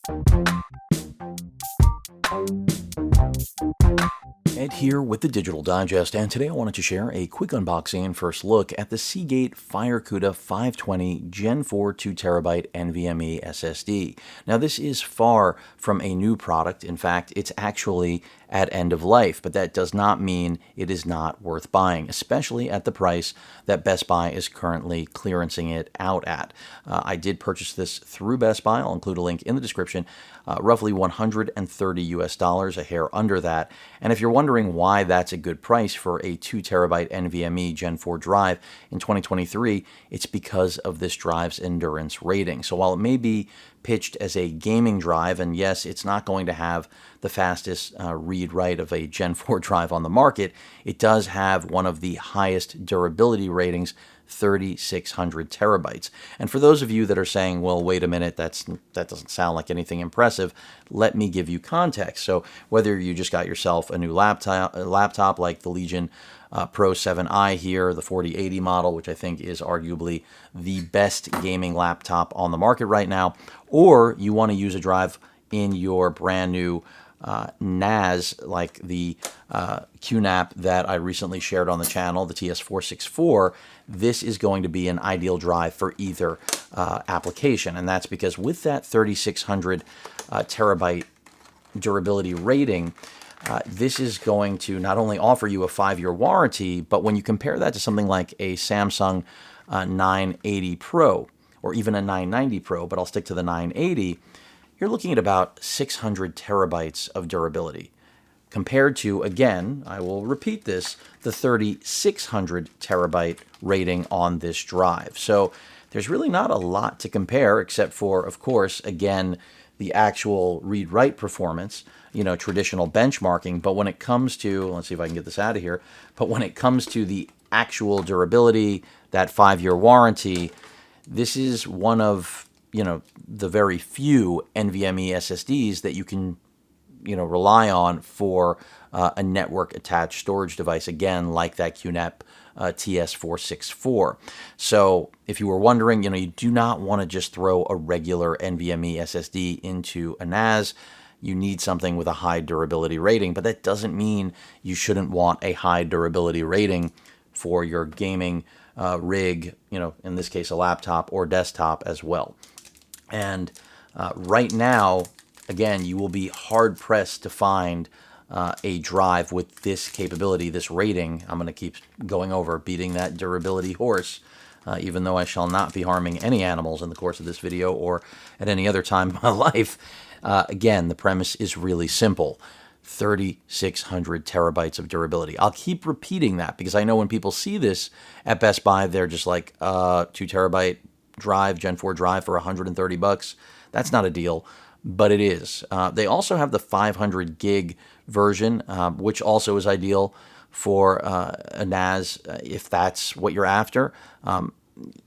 Ed here with the Digital Digest, and today I wanted to share a quick unboxing and first look at the Seagate FireCuda 520 Gen 4 2TB NVMe SSD. Now, this is far from a new product. In fact, it's actually at end of life, but that does not mean it is not worth buying, especially at the price that Best Buy is currently clearancing it out at. I did purchase this through Best Buy. I'll include a link in the description. Roughly $130, a hair under that. And if you're wondering why that's a good price for a 2TB NVMe Gen 4 drive in 2023, it's because of this drive's endurance rating. So while it may be pitched as a gaming drive, and yes, it's not going to have the fastest read-write of a Gen 4 drive on the market, it does have one of the highest durability ratings, 3,600 terabytes. And for those of you that are saying, well, wait a minute, that doesn't sound like anything impressive, let me give you context. So whether you just got yourself a new laptop like the Legion Pro 7i here, the 4080 model, which I think is arguably the best gaming laptop on the market right now, or you want to use a drive in your brand new NAS like the QNAP that I recently shared on the channel, the TS464, this is going to be an ideal drive for either application. And that's because with that 3,600 terabyte durability rating, this is going to not only offer you a 5-year warranty, but when you compare that to something like a Samsung 980 Pro or even a 990 Pro, but I'll stick to the 980, you're looking at about 600 terabytes of durability. Compared to, again, I will repeat this, the 3,600 terabyte rating on this drive. So there's really not a lot to compare except for, of course, again, the actual read-write performance, traditional benchmarking. But when it comes to, let's see if I can get this out of here, but when it comes to the actual durability, that 5-year warranty, this is one of, the very few NVMe SSDs that you can, rely on for a network-attached storage device, again, like that QNAP TS464. So if you were wondering, you do not want to just throw a regular NVMe SSD into a NAS. You need something with a high durability rating, but that doesn't mean you shouldn't want a high durability rating for your gaming rig, in this case, a laptop or desktop as well. And right now, again, you will be hard-pressed to find a drive with this capability, this rating. I'm going to keep going over, beating that durability horse, even though I shall not be harming any animals in the course of this video or at any other time in my life. Again, the premise is really simple. 3,600 terabytes of durability. I'll keep repeating that because I know when people see this at Best Buy, they're just like, 2 terabyte drive, Gen 4 drive for $130. That's not a deal, but it is. They also have the 500 gig version, which also is ideal for a NAS if that's what you're after.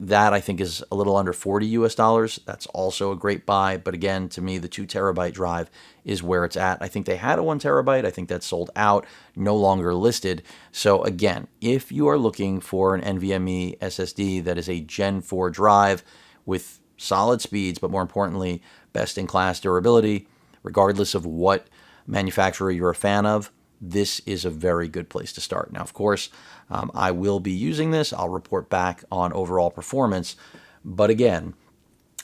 That I think is a little under $40. That's also a great buy. But again, to me, the 2 terabyte drive is where it's at. I think they had a 1 terabyte. I think that's sold out, no longer listed. So again, if you are looking for an NVMe SSD that is a Gen 4 drive with solid speeds, but more importantly, best-in-class durability, regardless of what manufacturer you're a fan of, this is a very good place to start. Now, of course, I will be using this. I'll report back on overall performance. But again,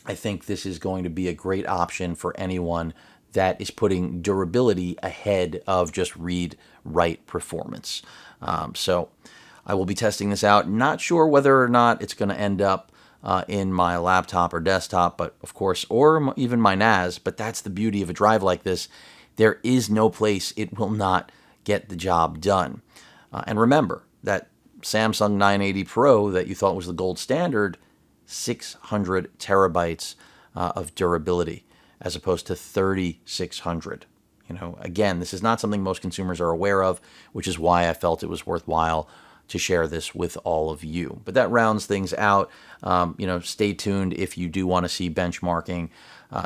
I think this is going to be a great option for anyone that is putting durability ahead of just read-write performance. So I will be testing this out. Not sure whether or not it's going to end up in my laptop or desktop, but of course, or even my NAS. But that's the beauty of a drive like this. There is no place it will not get the job done. And remember, that Samsung 980 Pro that you thought was the gold standard, 600 terabytes of durability as opposed to 3,600. Again, this is not something most consumers are aware of, which is why I felt it was worthwhile to share this with all of you. But that rounds things out. Stay tuned if you do want to see benchmarking.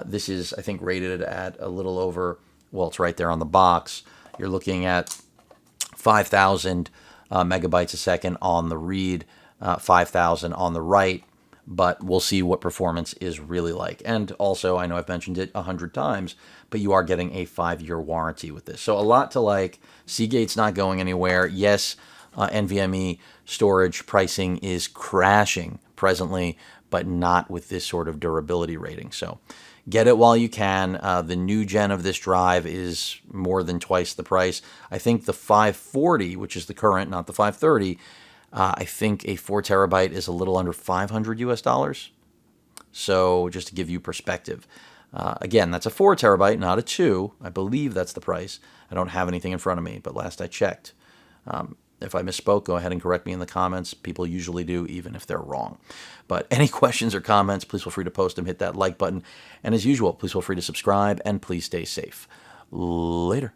This is, I think, rated at a little over, well, it's right there on the box. You're looking at 5,000 megabytes a second on the read, 5,000 on the write. but we'll see what performance is really like. And also, I know I've mentioned it 100 times, but you are getting a 5-year warranty with this. So a lot to like. Seagate's not going anywhere. Yes, NVMe storage pricing is crashing presently, but not with this sort of durability rating. So get it while you can. The new gen of this drive is more than twice the price. I think the 540, which is the current, not the 530, I think a 4 terabyte is a little under 500 US dollars. So just to give you perspective. Again, that's a 4 terabyte, not a 2. I believe that's the price. I don't have anything in front of me, but last I checked. If I misspoke, go ahead and correct me in the comments. People usually do, even if they're wrong. But any questions or comments, please feel free to post them. Hit that like button. And as usual, please feel free to subscribe, and please stay safe. Later.